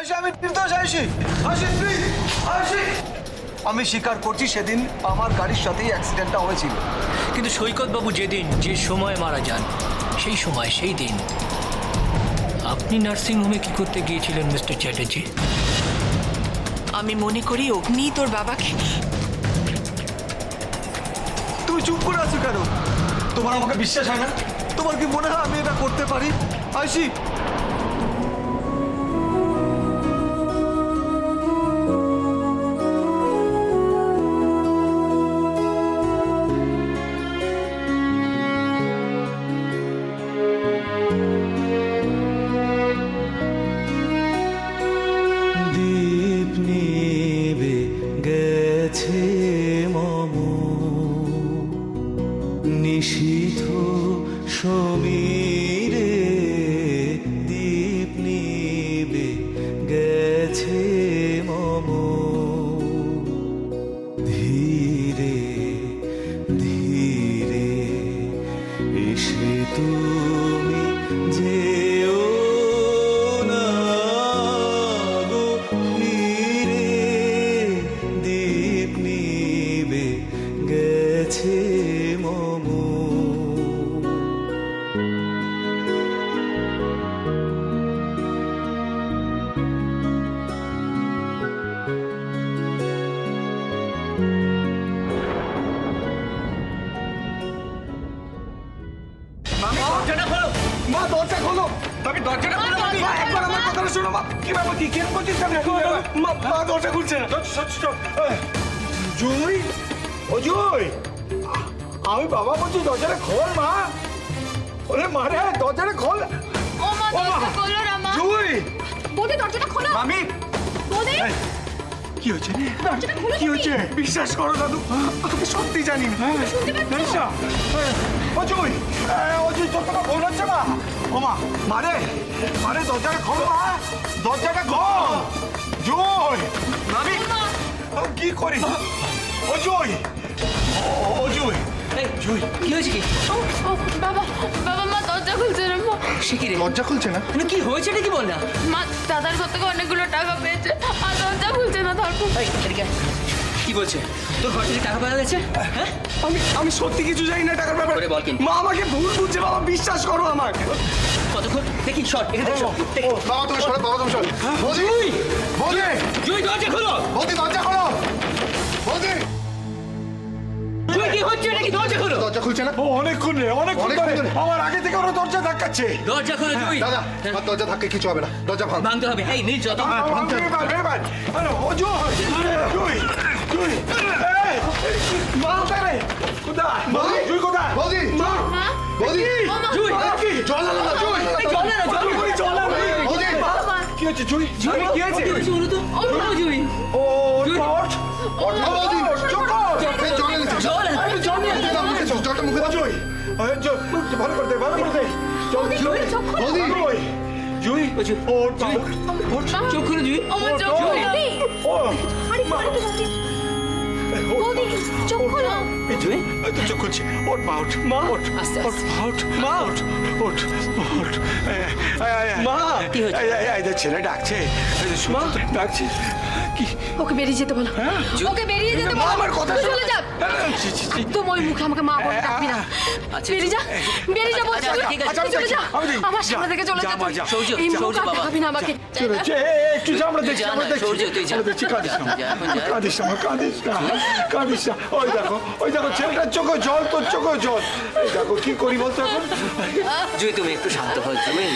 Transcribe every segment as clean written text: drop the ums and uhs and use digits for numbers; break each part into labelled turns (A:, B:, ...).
A: আমি নির্দোষ আমি স্বীকার করছি সেদিন আমার গাড়ির সাথেই অ্যাক্সিডেন্টটা হয়েছিল।
B: কিন্তু সৈকত বাবু যেদিন যে সময় মারা যান সেই সময় সেই দিন আপনি নার্সিংহোমে কি করতে গিয়েছিলেন মিস্টার চ্যাটার্জি?
C: আমি মনে করি অগ্নি তোর বাবাকে।
A: তুমি চুপ করে আছো কেন? তোমার আমাকে বিশ্বাস হয় না? তোমার কি মনে হয় আমি এটা করতে পারি? আয়ুষী,
D: দীপ নিবে গেছে মম নিশীথ সমীরে, দীপ নিবে গেছে মম ধীরে ধীরে এসে তুমি যেও না গো ফিরে, দীপ নিবে গেছে মম।
B: দরজাটা খোলো।
A: মা দরজা খোলো।
B: তবে দরজাটা খোলো।
A: মা একবার আমার কথাটা শোনো। মা কি ব্যাপার? কি কেন করছিস? মা দরজা খুলছে না। জুই, ও জুই, আমি বাবা বলছি দরজাটা খোল মা। ওরে মারে দরজাটা খোল।
E: ও মা দরজা খোলো না মা।
A: জুই,
E: বৌদি দরজাটা খোলো।
A: মামি,
E: বৌদি
A: কি হয়েছে?
E: দরজাটা খোলো।
A: কি হয়েছে? বিশ্বাস করো দাদু, আমি সত্যি জানি না।
E: শুনতে পাচ্ছ?
A: অজয়, অজয় তোর কথা ভুল হচ্ছে মা। ও মা, মারে মারে দরজাটা খোল মা, দরজাটা খোল। জয়, মামি, কি করি? অজয়, অজয়, জয়,
B: কি হয়েছে? কি
E: ও বাবা বাবা মা দরজা খুলছে না মা।
B: সে কি রে?
A: দরজা খুলছে না?
B: মানে কি হয়েছে নাকি বল না।
E: মা দাদার ঘর থেকে অনেকগুলো টাকা পেয়েছে আর দরজা খুলছে না তারপর।
B: এই, এদিকে আয়। কি বলছে? তোর ঘর থেকে টাকা পাওয়া গেছে? হ্যাঁ,
A: আমি সত্যি কিছু জানি না টাকার ব্যাপারে।
B: ওরে বল কিন্তু।
A: মা আমাকে ভুল বুঝছে বাবা, বিশ্বাস করো আমাকে।
B: কতক্ষণ দেখি শট এখানে দেখি shot, দেখি।
F: বাবা তুমি সরো, বাবা তুমি সরো। বৌদি, বৌদি,
B: জুই দরজা খোলো।
F: বৌদি দরজা খোলো। বৌদি,
B: জুই কি হচ্ছে নাকি? দরজা খোলো।
F: দরজা খুলছে না?
A: ও অনেকক্ষণ
F: অনেকক্ষণ
A: ধরে
F: ধরে।
A: আমার আগে থেকে ওরা দরজা ধাক্কাচ্ছে।
B: দরজা খোলো জুই।
F: দাদা, আর দরজা ধাক্কা কিছু হবে না, দরজা ভাঙ।
B: ভাঙতে হবে। এই নীল যত
F: বৌদি, বৌদি, বৌদি,
E: ও মা
F: জল আনো না, জল।
B: এই জল না
F: বৌদি,
A: কি হচ্ছে জুই? কি হয়েছে?
B: বলো তো। জুই
A: ও ওঠ।
F: বৌদি, চুপ কর। এই জল এনেছে।
B: জল আনো।
A: জল নিয়ে
F: জলটা মুখে দাও, জলটা মুখে দাও।
A: জুই, ভালো করে দে, ভালো করে দে। জল জুই,
F: বৌদি,
A: জুই,
B: জুই।
A: ওঠ,
B: চোখ খুলো জুই।
E: ও মা চোখ
A: জুই।
E: খোলো।
A: ও
E: আরে বৌদি চোখ খোলো।
B: জুই
A: এই তো চোখ খুলছি। ওঠ মা, ওঠ মা, ওঠ,
B: আস্তে
A: ওঠ,
B: আস্তে।
A: ওঠ মা, ওঠ, ওঠ, ওঠ। মা,
B: কি হয়েছে?
A: এই যে ছেলে ডাকছে, মা ডাকছে। কি?
E: ওকে বেরিয়ে যেতে বলো। ওকে বেরিয়ে যেতে
A: মা
E: বলো।
A: আমার কথা
E: তুই
A: শোনো।
E: চলে যা।
A: ছি, ছি, ছি।
E: তুমি ওই মুখে আমাকে মা বলে ডাকবি না।
B: আচ্ছা,
E: বেরিয়ে যা, বেরিয়ে যা বলছি।
B: আচ্ছা, ঠিক আছে।
E: তুই চলে যা।
A: আমি দেখছি।
E: আমার সামনে থেকে চলে
A: যা,
E: যা
A: মা,
E: তুই।
A: যা।
B: সৌর্য,
E: এই
B: সৌর্য
E: মুখ আর
B: বাবা।
E: দেখাবি না আমাকে।
A: চলো, একটু যা, আমরা দেখছি,
B: যা
A: আমরা
B: না,
A: দেখছি।
B: সৌর্য, তুই যা।
A: আমরা দেখছি, কাঁদিস না,
B: যা, এখন যা।
A: কাঁদিস না, কাঁদিস না, কাঁদিস না। ওই দেখো ছেলেটার চোখে জল, তোর চোখে জল। এই দেখো কি করি বলতো এখন?
B: জুই তুমি একটু শান্ত হও জুই।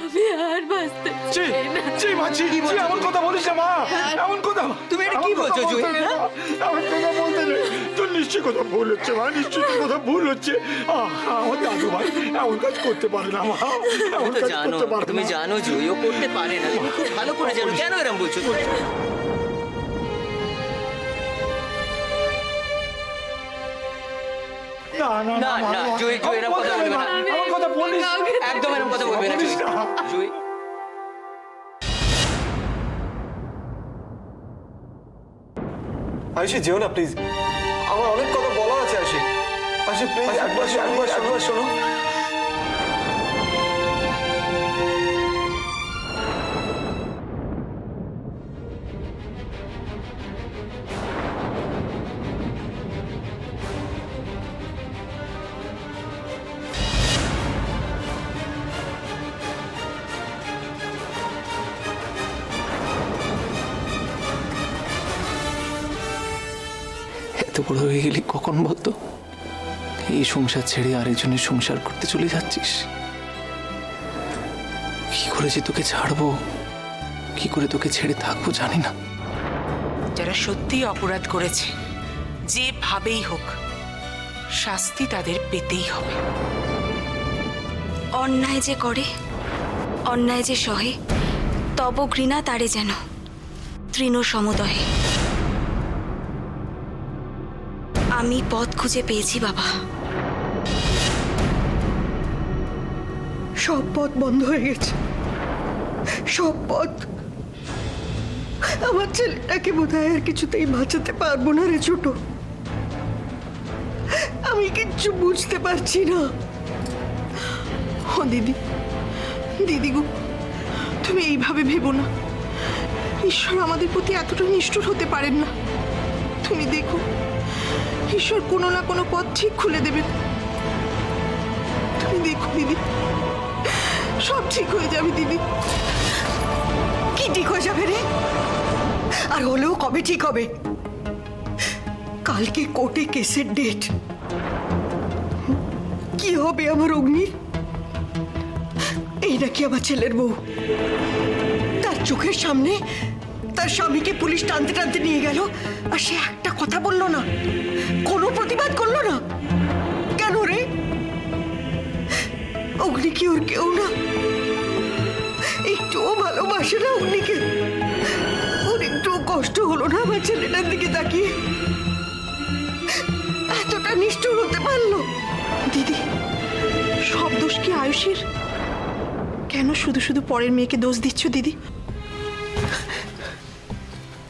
E: আমি আর বাঁচতে
A: ছি,
E: চাই না।
A: ছি, মা, ছি, ছি, এমন কথা বলিস না, মা। এমন কথা
B: তুমি এটা কি
A: এমন কথা
B: বলছো, জুই?
A: বলতে নেই, মা। এমন কথা বলতে নেই। তোর নিশ্চয়ই কথা ভুল হচ্ছে, মা, নিশ্চয়ই তোর কথা ভুল হচ্ছে। আমার দাদু ভাই এমন কাজ করতে পারে না, মা। এমন
B: তো
A: কাজ
B: জানো,
A: করতে পারে
B: তুমি
A: না।
B: জানো জুই ও করতে পারে না। তুমি খুব ভালো করে জানো। কেন এরকম বলছো?
A: না, না,
B: না,
A: মা,
B: না,
A: মা।
B: জুই, জুই, এরকম কথা বলবে না।
A: এমন কথা বলিস না।
B: একদম এরকম কথা বলবে না
A: বলিস
B: জুই।
A: না।
B: জুই
A: আয়ুষী, যেও না প্লিজ, আমার অনেক কথা বলার আছে। আয়ুষী, মাসি প্লিজ একবার শোনো।
D: এত বড় হয়ে গেলি কখন বলতো? এই সংসার ছেড়ে আরেকজনের সংসার করতে চলে যাচ্ছিস। কি করে যে তোকে ছাড়বো, কি করে তোকে ছেড়ে থাকবো জানি না।
C: যারা সত্যি অপরাধ করেছে যেভাবেই হোক শাস্তি তাদের পেতেই হবে।
G: অন্যায় যে করে, অন্যায় যে সহে, তব ঘৃণা তারে যেন তৃণ সমদহে। আমি পথ খুঁজে পেয়েছি বাবা।
H: সব পথ বন্ধ হয়ে গেছে, সব পথ। আমার ছেলেটাকে বোধহয় আর কিছুতেই বাঁচাতে পারবো না রে ছোট। আমি কিচ্ছু বুঝতে পারছি না। ও দিদি গো, তুমি এইভাবে ভেবো না। ঈশ্বর আমাদের প্রতি এতটা নিষ্ঠুর হতে পারেন না। তুমি দেখো, ঈশ্বর কোনো না কোনো পথ ঠিক খুলে দেবেন। তুমি দেখো দিদি, সব ঠিক হয়ে যাবে দিদি। কি ঠিক হয়ে যাবে রে? আর হলেও কবে ঠিক হবে? কালকে কোর্টে কেসের ডেট। কি হবে আমার অগ্নির? এই নাকি আমার ছেলের বউ? তার চোখের সামনে তার স্বামীকে পুলিশ টানতে টানতে নিয়ে গেল, আর সে একটা কথা বললো না, কোনো প্রতিবাদ করলো না। কেন রে? অগ্নি কি ওর কেউ না? একটুও ভালোবাসে না অগ্নিকে? ওর একটুও কষ্ট হলো না আমার ছেলেটার দিকে তাকিয়ে? এতটা নিষ্ঠুর হতে পারলো? দিদি, সব দোষ কি আয়ুষের? কেন শুধু শুধু পরের মেয়েকে দোষ দিচ্ছ দিদি?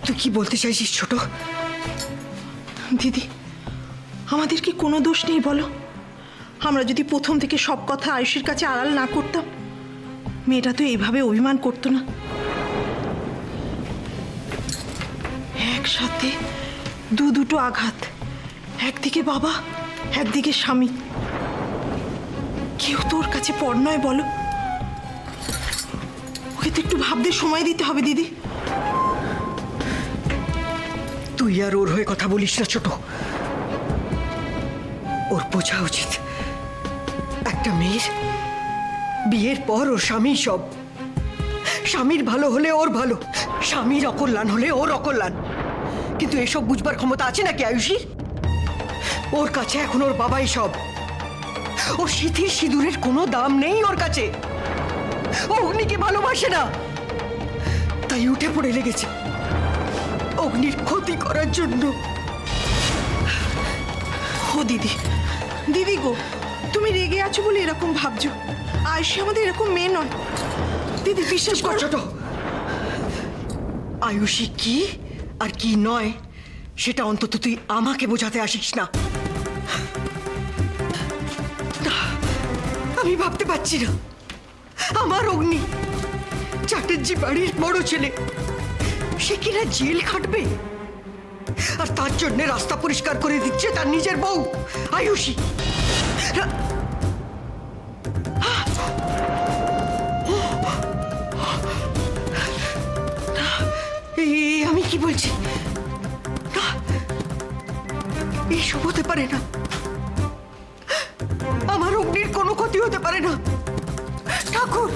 H: তুই কি বলতে চাইছিস ছোট? দিদি, আমাদের কি কোনো দোষ নেই বলো? আমরা যদি প্রথম থেকে সব কথা আয়ুষের কাছে আড়াল না করতাম, মেয়েটা তো এইভাবে অভিমান করতো না। একসাথে দুটো আঘাত, একদিকে বাবা, একদিকে স্বামী। কেউ তো ওর কাছে পর নয় বলো? ওকে তো একটু ভাবতে সময় দিতে হবে দিদি। তুই আর ওর হয়ে কথা বলিস না ছোট। ওর বোঝা উচিত, একটা মেয়ের বিয়ের পর ওর স্বামী সব। স্বামীর ভালো হলে ওর ভালো, স্বামীর অকল্যাণ হলে ওর অকল্যাণ। কিন্তু এসব বুঝবার ক্ষমতা আছে নাকি আয়ুষীর? ওর কাছে এখন ওর বাবাই সব। ওর সিঁথির সিঁদুরের কোনো দাম নেই ওর কাছে। ও অগ্নিকে ভালোবাসে না, তাই উঠে পড়ে লেগেছে অগ্নির ক্ষতি করার জন্য। ও দিদি গো, তুমি রেগে আছো বলে এরকম ভাবছো। আয়ুষী আমাদের এরকম মেয়ে নয় দিদি, বিশ্বাস কর। ছোট, আয়ুষী কি আর কি নয় সেটা অন্তত তুই আমাকে বোঝাতে আসিস না। আমি ভাবতে পারছি না, আমার অগ্নি চ্যাটার্জি বাড়ির বড় ছেলে, সে কিনা জেল খাটবে, আর তার জন্য রাস্তা পরিষ্কার করে দিচ্ছে তার নিজের বউ আয়ুষী। আমি কি বলছি? না, এসব হতে পারে না। আমার অগ্নির কোনো ক্ষতি হতে পারে না। ঠাকুর,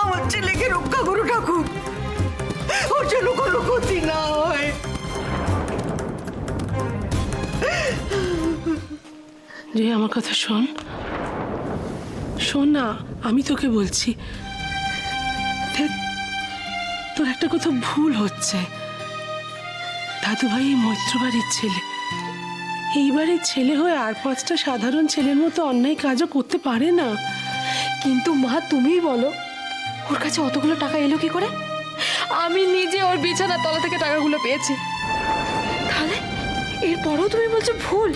H: আমার ছেলেকে রক্ষা করো ঠাকুর, ওর যেন কোনো ক্ষতি না হয়।
I: যে আমার কথা শোন, শোন না, আমি তোকে বলছি, দেখ তোর একটা কথা ভুল হচ্ছে। দাদু ভাই এই মৈত্র বাড়ির ছেলে, এই বাড়ির ছেলে হয়ে আর 5টা সাধারণ ছেলের মতো অন্যায় কাজও করতে পারে না।
E: কিন্তু মা, তুমিই বলো, ওর কাছে অতগুলো টাকা এলো কি করে? আমি নিজে ওর বিছানার তলা থেকে টাকাগুলো পেয়েছি। তাহলে এরপরও তুমি বলছো ভুল?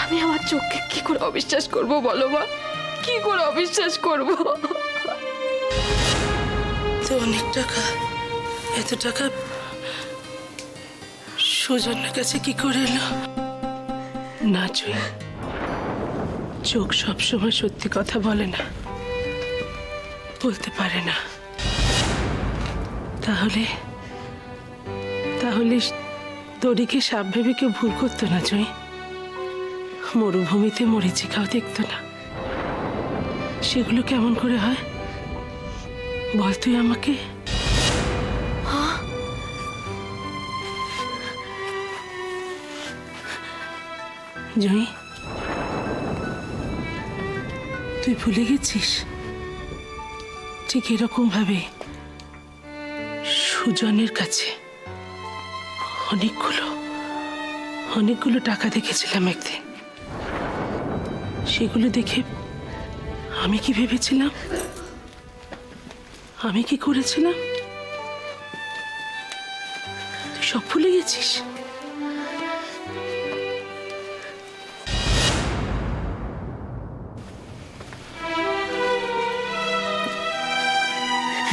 E: আমি আমার চোখকে কি করে অবিশ্বাস করব বলো মা, কি করে অবিশ্বাস করব?
I: তো অনেক টাকা, এত টাকা সুজনের কাছে কি করে এলো? না জুই, চোখ সবসময় সত্যি কথা বলে না, বলতে পারে না। তাহলে তাহলে দড়িকে সাপ ভেবে কেউ ভুল করতো না জুই। মরুভূমিতে মরীচিকাও দেখতো না। সেগুলো কেমন করে হয় বল তুই আমাকে। জয়ী, তুই ভুলে গেছিস ঠিক এরকম ভাবে সুজনের কাছে অনেকগুলো টাকা দেখেছিলাম একদিন। সেগুলো দেখে আমি কি ভেবেছিলাম, আমি কি করেছিলাম, তুই সব ভুলে গেছিস?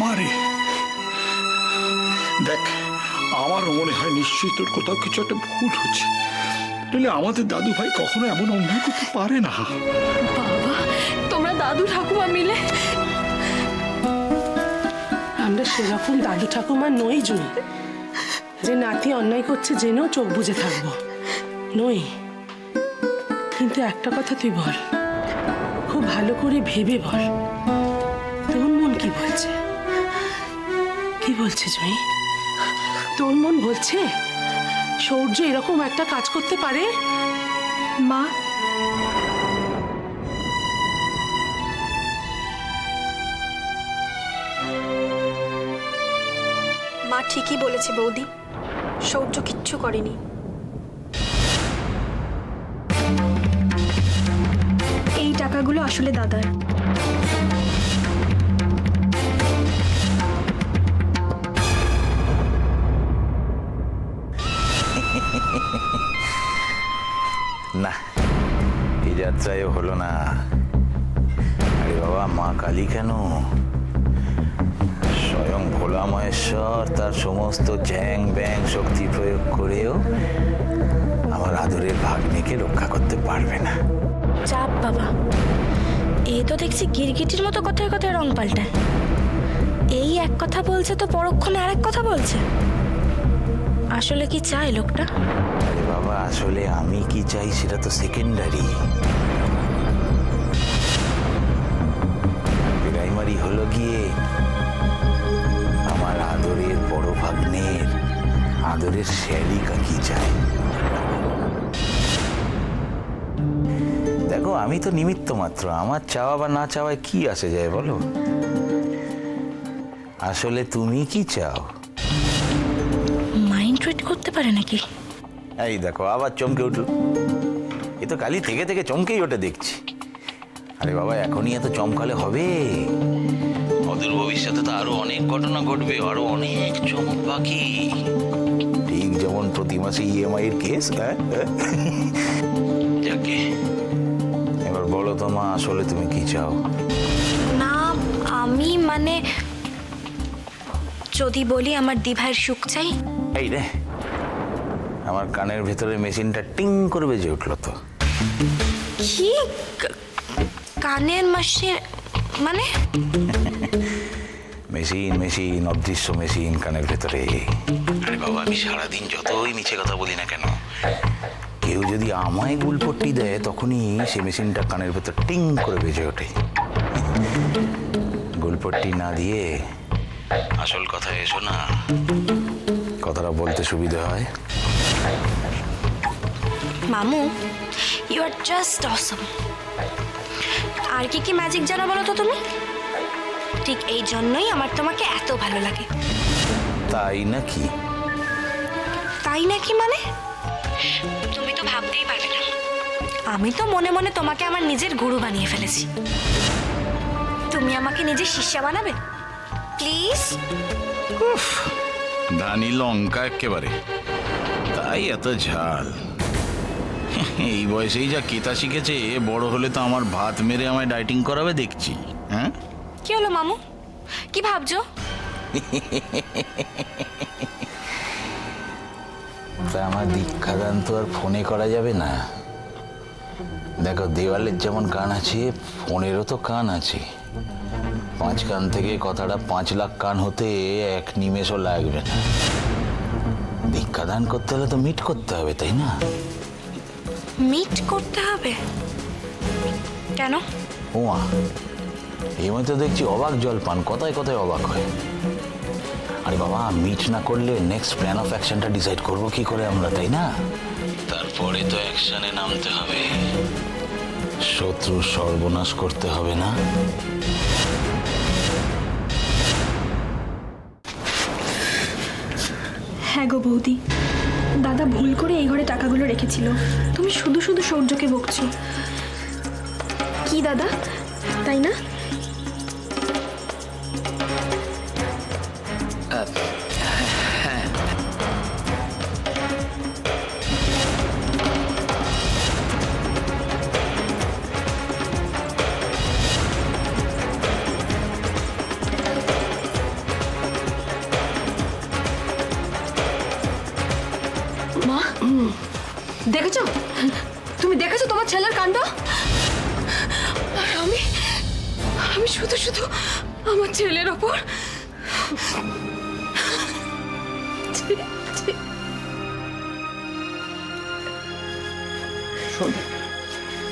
A: মারে দেখ, আমারও মনে হয় নিশ্চয়ই তোর কোথাও কিছু একটা ভুল হচ্ছে। নইলে আমাদের দাদু ভাই কখনো এমন অন্যায় করতে পারে না।
E: বাবা, তোমরা দাদু ঠাকুমা মিলে?
I: আমরা সেরকম দাদু ঠাকুমা নই জুই, যে নাতি অন্যায় করছে জেনেও চোখ বুজে থাকবো, নই। কিন্তু একটা কথা তুই বল, খুব ভালো করে ভেবে বল, তোর মন কি বলছে? কি বলছে জুই? তোর মন বলছে সৌর্য এরকম একটা কাজ করতে পারে?
E: মা,
G: মা ঠিকই বলেছে বৌদি, সৌর্য কিচ্ছু করেনি। এই টাকাগুলো আসলে দাদার।
J: না, এই যাত্রায় হলো না। আরে বাবা, মা কালী কেন, স্বয়ং ভোলা মহেশ্বর তার সমস্ত জ্যাং ব্যাং শক্তি প্রয়োগ করেও আমার আদরের ভাগ্নিকে রক্ষা করতে পারবে না।
G: চাপ বাবা, এই তো দেখছি গিরগিটির মতো কথায় কথায় রং পাল্টায়। এই এক কথা বলছে তো পরক্ষণে আরেক কথা বলছে। আসলে কি চায় লোকটা?
J: আরে বাবা, আসলে আমি কি চাই সেটা তো সেকেন্ডারি। প্রাইমারি হলো গিয়ে আমার আদরের বড় ভাগ্নের আদরের শ্যালিকা কি চায়। দেখো, আমি তো নিমিত্ত মাত্র, আমার চাওয়া বা না চাওয়ায় কি আসে যায় বলো? আসলে তুমি কি চাও?
G: মাইন্ড রিড করতে পারে নাকি?
J: এই দেখো, আবার চমকে উঠল। এ তো কালি থেকে থেকে চমকেই ওঠে দেখছি। আরে বাবা, এখনই এত চমকালে হবে? অদূর ভবিষ্যতে তো আরো অনেক ঘটনা ঘটবে, আরো অনেক চমক বাকি। ঠিক যেমন প্রতি মাসে ইএমআই এর কেস। যাকে এবার বলো তো মা, আসলে তুমি কি চাও?
G: না, আমি মানে যদি বলি আমার দিভাইয়ের সুখ চাই।
J: এই রে, আমার কানের ভেতরে মেশিনটা টিং করে বেজে উঠলো তো।
G: কি কানের মাসের মানে?
J: মেশিন মেশিন, অদৃশ্য মেশিন কানের ভেতরে। আরে বাবা, আমি সারাদিন যতই মিছে কথা বলি না কেন, কেউ যদি আমায় গুলপট্টি দেয় তখনই সে মেশিনটা কানের ভেতর টিং করে বেজে ওঠে। গুলপট্টি না দিয়ে আসল কথা এসো না, কথাটা বলতে সুবিধা হয়।
G: মামু, ইউ আর জাস্ট অসম। আর কি কি ম্যাজিক জানো বলো তো তুমি? ঠিক এই জন্যই আমার তোমাকে এত ভালো লাগে।
J: তাই নাকি?
G: তাই নাকি মানে? তুমি তো ভাবতেই পারবে না, আমি তো মনে মনে তোমাকে আমার নিজের গুরু বানিয়ে ফেলেছি। তুমি আমাকে নিজের শিষ্যা বানাবে প্লিজ?
F: ধানি লঙ্কা একেবারে। তা
J: তাই এত ঝাল। এই বয়সেই যা কেতা শিখেছে, বড় হলে তো আমার ভাত মেরে আমায় ডাইটিং করাবে দেখছি। হ্যাঁ,
G: কি হলো মামু, কি ভাবছো?
J: তা আমার দীক্ষাদান তো আর ফোনে করা যাবে না। দেখো, দেওয়ালের যেমন কান আছে, ফোনেরও তো কান আছে। 5 কান থেকে কথাটা 5 লাখ কান হতে 1 নিমেষও লাগবে না। দীক্ষাদান করতে হলে তো মিট করতে হবে, তাই না?
G: মিট করতে হবে কেন?
J: ওমা, এই মধ্যে দেখছি অবাক জল পান, কথায় কথায় অবাক হয়। আরে বাবা, মিট না করলে নেক্সট প্ল্যান অফ অ্যাকশনটা ডিসাইড করবো কি করে আমরা, তাই না? তারপরে তো অ্যাকশনে নামতে হবে, শত্রু সর্বনাশ করতে হবে না?
E: হ্যাঁ গো বৌদি, দাদা ভুল করে এই ঘরে টাকাগুলো রেখেছিল। তুমি শুধু শুধু সৌর্যকে বকছো। কি দাদা, তাই না? মা, দেখেছো? তুমি দেখেছো তোমার ছেলের কাণ্ড? আর আমি শুধু শুধু আমার ছেলের ওপর।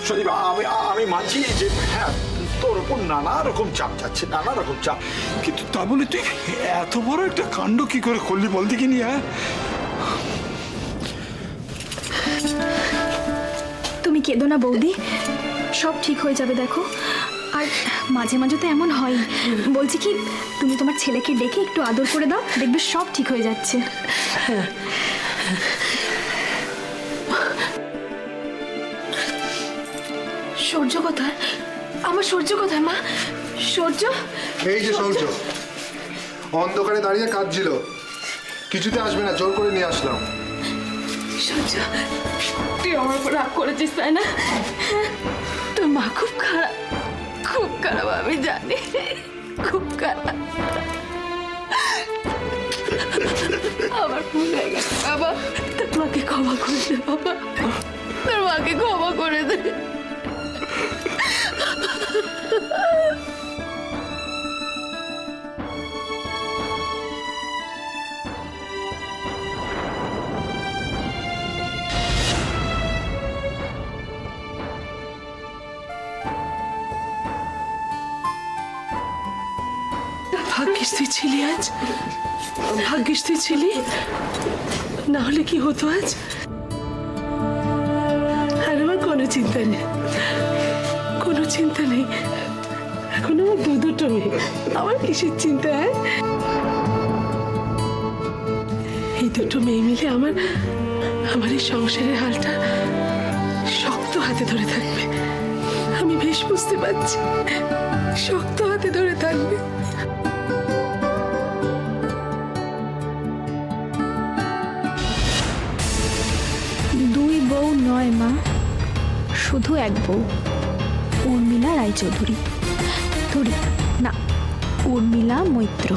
A: সন্দীপ, আমি মানছি যে হ্যাঁ, তোর ওপর নানা রকম চাপ যাচ্ছে, নানা রকম চাপ, কিন্তু তা বলে তুই এত বড় একটা কাণ্ড কি করে করলি বল দেখিনি? হ্যাঁ,
E: তুমি কেঁদো না বৌদি, সব ঠিক হয়ে যাবে। দেখো, আর মাঝে মাঝে তো এমন হয়। বলছি কি, তুমি তোমার ছেলেকে ডেকে একটু আদর করে দাও, দেখবে সব ঠিক হয়ে যাচ্ছে। সূর্য কোথায়? আমার সূর্য কোথায় মা? সূর্য,
F: এই যে সূর্য অন্ধকারে দাঁড়িয়ে কাঁদছিল, কিছুতে আসবে না, জোর করে নিয়ে আসলাম।
E: সূর্য, তুই আমার উপর রাগ করেছিস তাই না? তোর মা খুব খারাপ, খুব খারাপ, আমি জানি, খুব খারাপ। আমার ভুল হয়ে গেছে বাবা, তোর মাকে ক্ষমা করে দে বাবা, তোর মাকে ক্ষমা করে দে।
I: ভাগ্যিস তুই ছিলি আজ, ভাগ্যিস তুই ছিলি, না হলে কি হতো আজ? আর আমার কোনো চিন্তা নেই, কোনো চিন্তা নেই। এখন আমার দুটো মেয়ে, আমার কিসের চিন্তা? এই দুটো মেয়ে মিলে আমার এই সংসারের হালটা শক্ত হাতে ধরে থাকবে। আমি বেশ বুঝতে পারছি, শক্ত হাতে ধরে থাকবে।
E: দুই বউ নয় মা, শুধু এক বউ, উর্মিলা রায়চৌধুরী। না, উর্মিলা মৈত্র।